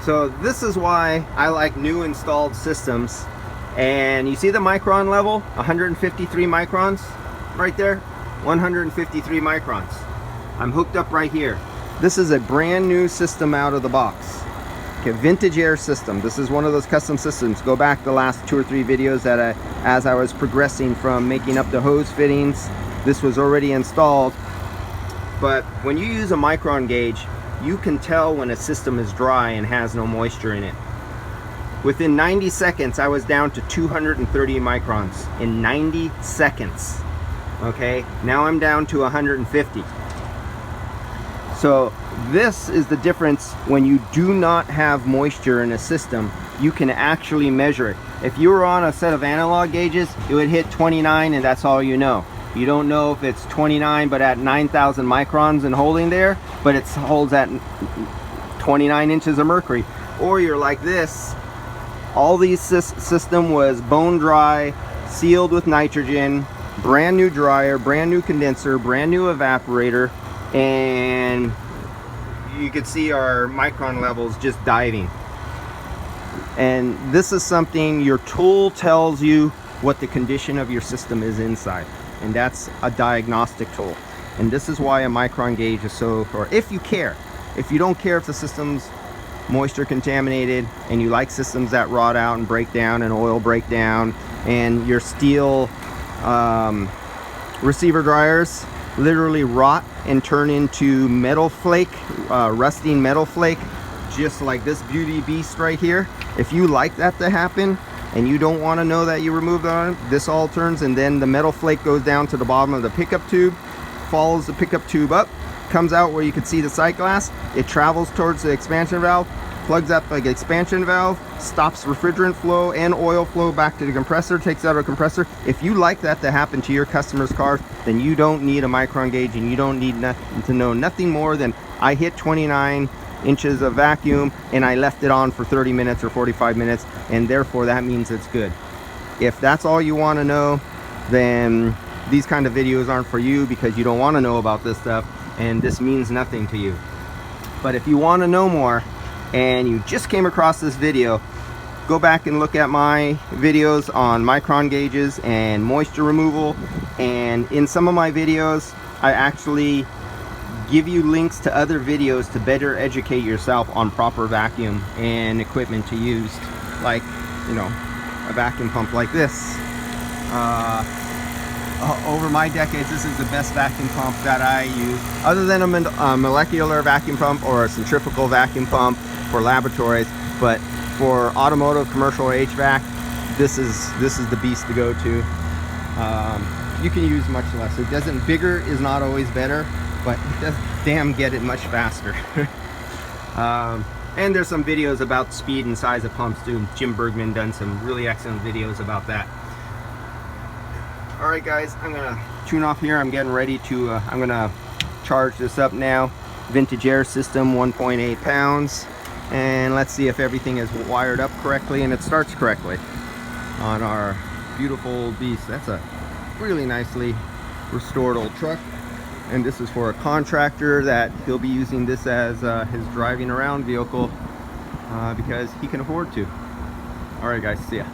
So this is why I like new installed systems. And you see the micron level, 153 microns right there, 153 microns. I'm hooked up right here. This is a brand new system out of the box. Okay, vintage air system. This is one of those custom systems. Go back the last 2 or 3 videos that as I was progressing from making up the hose fittings, this was already installed. But when you use a micron gauge, you can tell when a system is dry and has no moisture in it. Within 90 seconds, I was down to 230 microns in 90 seconds. Okay, now I'm down to 150. So this is the difference when you do not have moisture in a system. You can actually measure it. If you were on a set of analog gauges, it would hit 29 and that's all you know. You don't know if it's 29 but at 9,000 microns and holding there, but it holds at 29 inches of mercury. Or you're like this. All these system was bone dry, sealed with nitrogen, brand new dryer, brand new condenser, brand new evaporator, and you could see our micron levels just diving. And this is something your tool tells you what the condition of your system is inside, and that's a diagnostic tool. And this is why a micron gauge is so, or if you care. If you don't care if the system's moisture contaminated and you like systems that rot out and break down and oil break down, and your steel receiver dryers literally rot and turn into metal flake, rusting metal flake, just like this beauty beast right here. If you like that to happen and you don't want to know that you removed it, this all turns, and then the metal flake goes down to the bottom of the pickup tube, follows the pickup tube up, comes out where you can see the sight glass. It travels towards the expansion valve, plugs up like an expansion valve, stops refrigerant flow and oil flow back to the compressor, takes out a compressor. If you like that to happen to your customers' cars, then you don't need a micron gauge, and you don't need to know nothing more than I hit 29 inches of vacuum and I left it on for 30 minutes or 45 minutes, and therefore that means it's good. If that's all you want to know, then these kind of videos aren't for you, because you don't want to know about this stuff and this means nothing to you. But if you want to know more and you just came across this video, go back and look at my videos on micron gauges and moisture removal. And in some of my videos, I actually give you links to other videos to better educate yourself on proper vacuum and equipment to use, like, you know, a vacuum pump like this. Over my decades, this is the best vacuum pump that I use, other than a molecular vacuum pump or a centrifugal vacuum pump for laboratories. But for automotive, commercial, or HVAC, this is the beast to go to. You can use much less. It doesn't, bigger is not always better, but it does damn get it much faster. And there's some videos about speed and size of pumps too. Jim Bergman done some really excellent videos about that. Alright guys, I'm gonna tune off here. I'm getting ready to, I'm gonna charge this up now. Vintage air system, 1.8 pounds. And let's see if everything is wired up correctly and it starts correctly on our beautiful beast. That's a really nicely restored old truck. And this is for a contractor that he'll be using this as his driving around vehicle because he can afford to. Alright guys, see ya.